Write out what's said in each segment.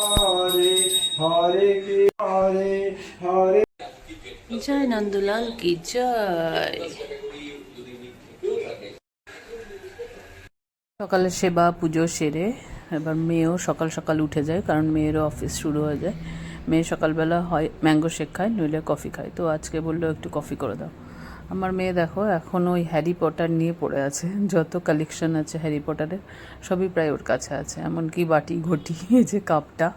হরে হরে হরে হরে। জয় নন্দলাল কি জয়। সকালে সেবা পুজো সেরে এবার মেয়েও সকাল সকাল উঠে যায়, কারণ মেয়েরও অফিস শুরু হয়ে যায়। মেয়ে সকালবেলা হয় ম্যাঙ্গো শেক খায়, নইলে কফি খায়। তো আজকে বললো একটু কফি করে দাও। আমার মেয়ে দেখো এখন ওই হ্যারি পটার নিয়ে পড়ে আছে, যত কালেকশন আছে হ্যারি পটারের সবই প্রায় ওর কাছে আছে। এমনকি বাটি ঘটি, এই যে কাপটা,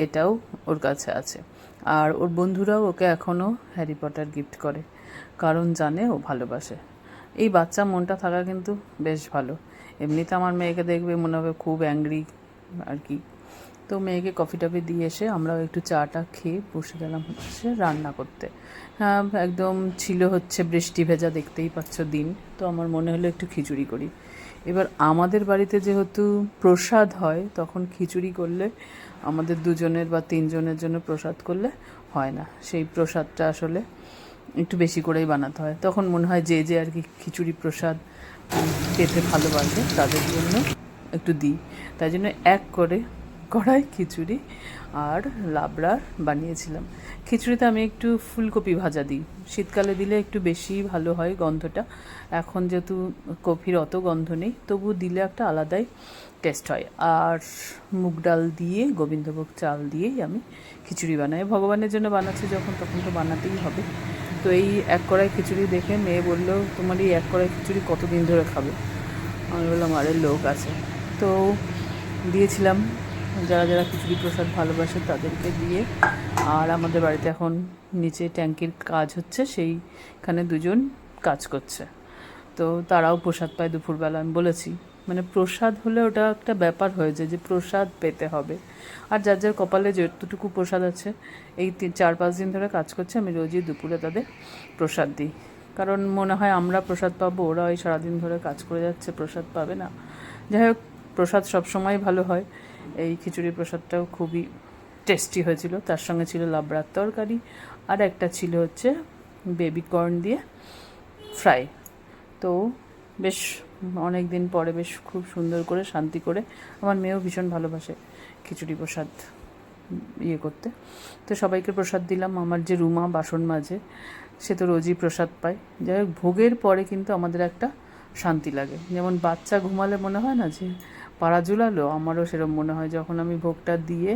এটাও ওর কাছে আছে। আর ওর বন্ধুরাও ওকে এখনও হ্যারি পটার গিফট করে, কারণ জানে ও ভালোবাসে। এই বাচ্চা মনটা থাকা কিন্তু বেশ ভালো। এমনিতে আমার মেয়েকে দেখবে মনে হবে খুব অ্যাংরি আর কি। তো মেয়েকে কফি টফি দিয়ে এসে আমরাও একটু চাটা খেয়ে বসে গেলাম হচ্ছে রান্না করতে। হ্যাঁ, একদম ছিল হচ্ছে বৃষ্টি ভেজা, দেখতেই পাচ্ছ দিন। তো আমার মনে হলো একটু খিচুড়ি করি। এবার আমাদের বাড়িতে যেহেতু প্রসাদ হয়, তখন খিচুড়ি করলে আমাদের দুজনের বা তিনজনের জন্য প্রসাদ করলে হয় না। সেই প্রসাদটা আসলে একটু বেশি করেই বানাতে হয়। তখন মনে হয় যে যে আর কি খিচুড়ি প্রসাদ খেতে ভালোবাসে তাদের জন্য একটু দিই। তাই জন্য এক করে কড়াই খিচুড়ি আর লাবড়া বানিয়েছিলাম। খিচুড়িতে আমি একটু ফুলকপি ভাজা দিই, শীতকালে দিলে একটু বেশি ভালো হয় গন্ধটা। এখন যেহেতু কপির অত গন্ধ নেই, তবু দিলে একটা আলাদাই টেস্ট হয়। আর মুগ ডাল দিয়ে, গোবিন্দভোগ চাল দিয়েই আমি খিচুড়ি বানাই। ভগবানের জন্য বানাচ্ছি যখন, তখন তো বানাতেই হবে। তো এই এক কড়াই খিচুড়ি দেখে মেয়ে বললো, তোমার এই এক কড়াই খিচুড়ি কতদিন ধরে খাবে? আমি বললাম আরে লোক আছে। তো দিয়েছিলাম যারা যারা খিচুড়ি প্রসাদ ভালোবাসে তাদেরকে দিয়ে। আর আমাদের বাড়িতে এখন নিচে ট্যাঙ্কির কাজ হচ্ছে, সেইখানে দুজন কাজ করছে। তো তারাও প্রসাদ পায় দুপুরবেলা। আমি বলেছি মানে প্রসাদ হলে ওটা একটা ব্যাপার হয়ে যায় যে প্রসাদ পেতে হবে। আর যার যার কপালে যতটুকু প্রসাদ আছে, এই 4-5 দিন ধরে কাজ করছে, আমি রোজই দুপুরে তাদের প্রসাদ দিই। কারণ মনে হয় আমরা প্রসাদ পাবো, ওরা ওই সারাদিন ধরে কাজ করে যাচ্ছে, প্রসাদ পাবে না। যাই হোক, প্রসাদ সবসময় ভালো হয়। এই খিচুড়ি প্রসাদটাও খুবই টেস্টি হয়েছিল। তার সঙ্গে ছিল লাবড়ার তরকারি, আর একটা ছিল হচ্ছে বেবি কর্ন দিয়ে ফ্রাই। তো বেশ অনেক দিন পরে বেশ খুব সুন্দর করে শান্তি করে, আমার মেয়েও ভীষণ ভালোবাসে খিচুড়ি প্রসাদ করতে। তো সবাইকে প্রসাদ দিলাম। আমার যে রুমা বাসন মাজে, সে তো রোজই প্রসাদ পায়। যাই হোক, ভোগের পরে কিন্তু আমাদের একটা শান্তি লাগে। যেমন বাচ্চা ঘুমালে মনে হয় না যে পাড়া ঝুলালো, আমারও সেরকম মনে হয় যখন আমি ভোগটা দিয়ে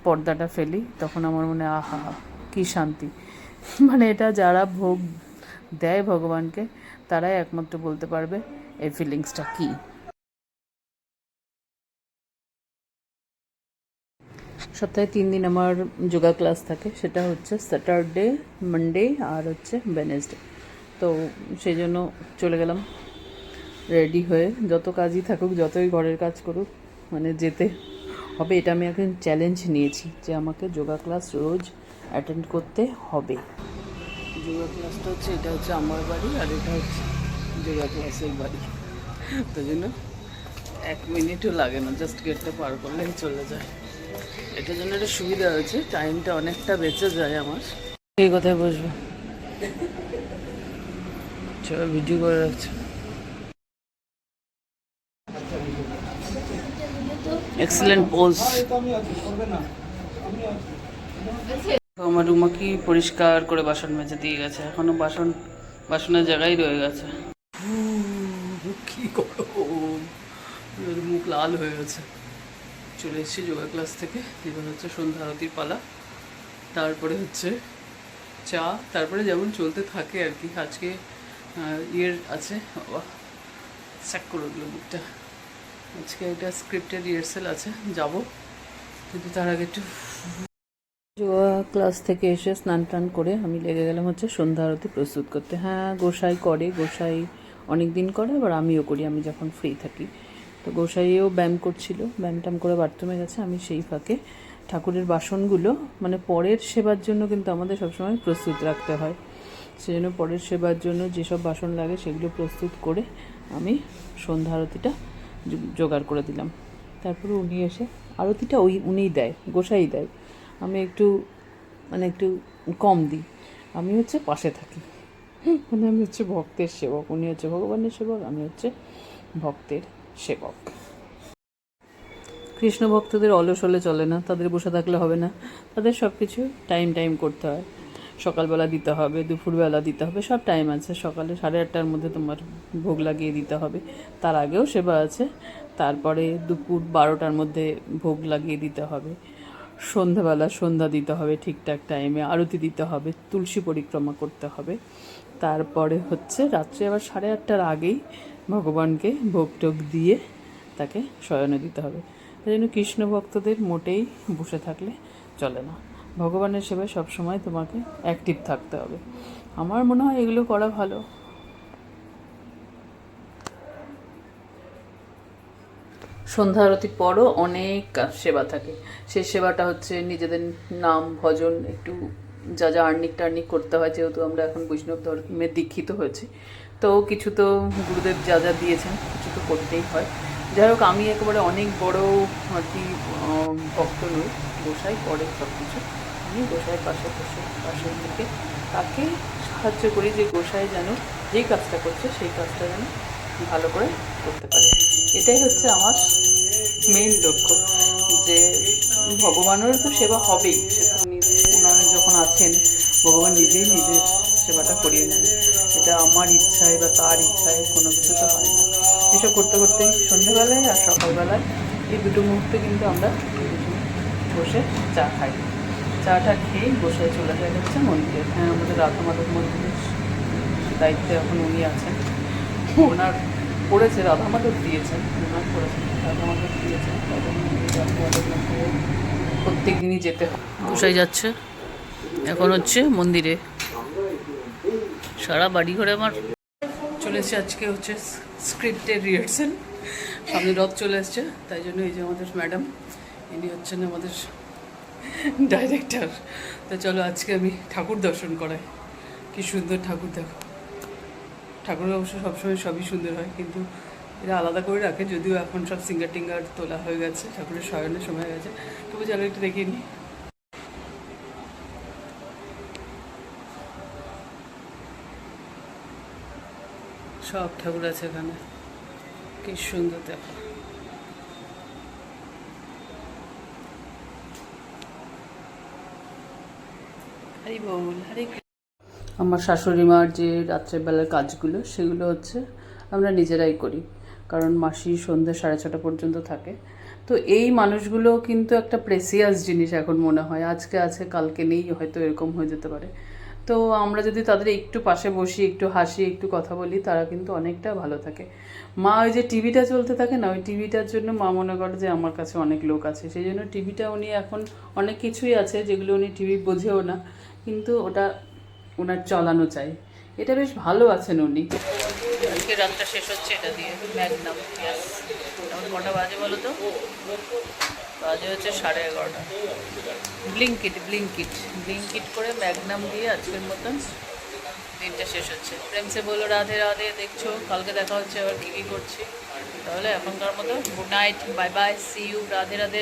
পর্দাটা ফেলি, তখন আমার মনে হয় আহা কী শান্তি। মানে এটা যারা ভোগ দেয় ভগবানকে, তারাই একমাত্র বলতে পারবে এই ফিলিংসটা কী। সপ্তাহে 3 দিন আমার যোগা ক্লাস থাকে, সেটা হচ্ছে স্যাটারডে, মানডে আর হচ্ছে ওয়েডনেসডে। তো সেই জন্য চলে গেলাম রেডি হয়ে। যত কাজই থাকুক, যতই ঘরের কাজ করুক, মানে যেতে হবে। এটা আমি এখন চ্যালেঞ্জ নিয়েছি যে আমাকে যোগা ক্লাস রোজ অ্যাটেন্ড করতে হবে। যোগা ক্লাসটা হচ্ছে, এটা হচ্ছে আমার বাড়ি, আর এটা হচ্ছে যোগা ক্লাসের বাড়ি। তো জন্য 1 মিনিটও লাগে না, জাস্ট গেটটা পার করলেই চলে যায়। এটার জন্য একটা সুবিধা হয়েছে, টাইমটা অনেকটা বেঁচে যায় আমার। এই কথায় বসবো, চলো ভিডিও করে রাখছি। Excellent pose. আমার রুমা কি পরিষ্কার করে বাসন মেজে দিয়ে গেছে, এখনো বাসনের জায়গায় রয়ে গেছে। কি গরম, মুখ লাল হয়ে গেছে। চলে এসেছি যোগা ক্লাস থেকে। এবার হচ্ছে সন্ধ্যা আরতির পালা, তারপরে হচ্ছে চা, তারপরে যেমন চলতে থাকে আর কি। আজকে আছে, বাবা স্যাক করে দিল মুখটা। আজকে একটা স্ক্রিপ্টেড রিহার্সেল আছে, যাব, কিন্তু তার আগে একটু যোগা ক্লাস থেকে এসে স্নান টান করে আমি লেগে গেলাম হচ্ছে সন্ধ্যা আরতি প্রস্তুত করতে। হ্যাঁ, গোসাই করে, গোসাই অনেক দিন করে, আবার আমিও করি আমি যখন ফ্রি থাকি। তো গোসাইও ব্যায়াম করছিল, ব্যায়াম ট্যাম করে বাথরুমে গেছে। আমি সেই ফাঁকে ঠাকুরের বাসনগুলো, মানে পরের সেবার জন্য কিন্তু আমাদের সবসময় প্রস্তুত রাখতে হয়। সেজন্য পরের সেবার জন্য যেসব বাসন লাগে সেগুলো প্রস্তুত করে আমি সন্ধ্যা আরতিটা জোগাড় করে দিলাম। তারপরে উনি এসে আরতিটা উনিই দেয়, গোসাই দেয়। আমি একটু একটু কম দিই। আমি হচ্ছে পাশে থাকি, মানে আমি হচ্ছে ভক্তের সেবক, উনি হচ্ছে ভগবানের সেবক, আমি হচ্ছে ভক্তের সেবক। কৃষ্ণ ভক্তদের অলস হলে চলে না, তাদের বসে থাকলে হবে না, তাদের সব কিছু টাইম করতে হয়। সকালবেলা দিতে হবে, দুপুরবেলা দিতে হবে, সব টাইম আছে। সকালে 8:30টার মধ্যে তোমার ভোগ লাগিয়ে দিতে হবে, তার আগেও সেবা আছে। তারপরে দুপুর 12টার মধ্যে ভোগ লাগিয়ে দিতে হবে। সন্ধ্যাবেলা সন্ধ্যা দিতে হবে ঠিকঠাক টাইমে, আরতি দিতে হবে, তুলসী পরিক্রমা করতে হবে। তারপরে হচ্ছে রাত্রে আবার 8:30টার আগেই ভগবানকে ভোগ টোগ দিয়ে তাকে শয়নে দিতে হবে। তাই জন্য কৃষ্ণ ভক্তদের মোটেই বসে থাকলে চলে না। ভগবানের সেবায় সবসময় তোমাকে অ্যাক্টিভ থাকতে হবে। আমার মনে হয় এগুলো করা ভালো। সন্ধ্যা আরতির পরও অনেক সেবা থাকে। সেই সেবাটা হচ্ছে নিজেদের নাম ভজন, একটু যা যা আর্নিক করতে হয়, যেহেতু আমরা এখন বৈষ্ণব ধর্মে দীক্ষিত হয়েছি, তো কিছু তো গুরুদেব যা যা দিয়েছেন কিছু তো করতেই হয়। যাই হোক, আমি একেবারে অনেক বড় আর কি ভক্ত নই, গোসাই করে সব কিছু। আমি গোসাইয়ের পাশের দিকে তাকে সাহায্য করি যে গোসাই যেন যেই কাজটা করছে সেই কাজটা যেন ভালো করে করতে পারে। এটাই হচ্ছে আমার মেইন লক্ষ্য, যে ভগবানেরও তো সেবা হবেই, সেটা ওনারা যখন আছেন ভগবান নিজেই নিজের সেবাটা করিয়ে নেন। এটা আমার ইচ্ছায় বা তার ইচ্ছায় কোনো কিছু তো হয় না। এসব করতে করতে সন্ধ্যাবেলায় আর সকালবেলায় এই দুটো মুহূর্তে কিন্তু আমরা বসে চা খাই। চাটা খেয়েই বসে চলে যায় হচ্ছে মন্দিরে। হ্যাঁ, আমাদের রাধা মাধব মন্দিরের দায়িত্বে এখন উনি আছেন। ওনার করেছে, রাধা মাধব দিয়েছেন, ওনার করেছেন, রাধা মাধব দিয়েছেন। রাধা মাধব মন্দিরে প্রত্যেক দিনই যেতে হয়। গোসাই যাচ্ছে এখন হচ্ছে মন্দিরে। সারা বাড়ি ঘরে আমার চলেছে। আজকে হচ্ছে স্ক্রিপ্টের রিহার্সেল, সামনে রথ চলে এসছে, তাই জন্য এই যে আমাদের ম্যাডাম, ইনি হচ্ছেন আমাদের ডাইরেক্টর। তো চলো আজকে আমি ঠাকুর দর্শন করাই। কি সুন্দর ঠাকুর, দেখো। ঠাকুরের অবশ্য সবসময় সবই সুন্দর হয়, কিন্তু এরা আলাদা করে রাখে, যদিও এখন সব সিঙ্গার টিঙ্গার তোলা হয়ে গেছে, ঠাকুরের শয়নের সময় হয়ে গেছে। তবু চলো একটু দেখিয়ে নিই। সব ঠাকুর আছে এখানে, কি সুন্দর দেখো। হরি বল, হরে। আমার শাশুড়ি মার যে রাত্রেবেলার কাজগুলো, সেগুলো হচ্ছে আমরা নিজেরাই করি, কারণ মাসি সন্ধ্যে 6:30 পর্যন্ত থাকে। তো এই মানুষগুলো কিন্তু একটা প্রেসিয়াস জিনিস এখন মনে হয়, আজকে আছে কালকে নেই, হয়তো এরকম হয়ে যেতে পারে। তো আমরা যদি তাদের একটু পাশে বসি, একটু হাসি, একটু কথা বলি, তারা কিন্তু অনেকটা ভালো থাকে। মা ওই যে টিভিটা চলতে থাকে না, ওই টিভিটার জন্য মা মনে করে যে আমার কাছে অনেক লোক আছে, সেই জন্য টিভিটা উনি এখন অনেক কিছুই আছে যেগুলো উনি টিভি বোঝেও না, কিন্তু ওটা ওনার চালানো চাই। এটা বেশ ভালো আছেন উনি। আজকে রাতটা শেষ হচ্ছে এটা দিয়ে, ম্যাগনাম। এখন কটা বাজে বলো তো? বাজে হচ্ছে 11:30। ব্লিঙ্কিট করে ম্যাগনাম দিয়ে আজকের মতন দিনটা শেষ হচ্ছে। প্রেমসে বলো রাধে রাধে। দেখছো, কালকে দেখা হচ্ছে আবার কী করছি। তাহলে এখনকার মতো good night, bye bye, see you, Radhe Radhe.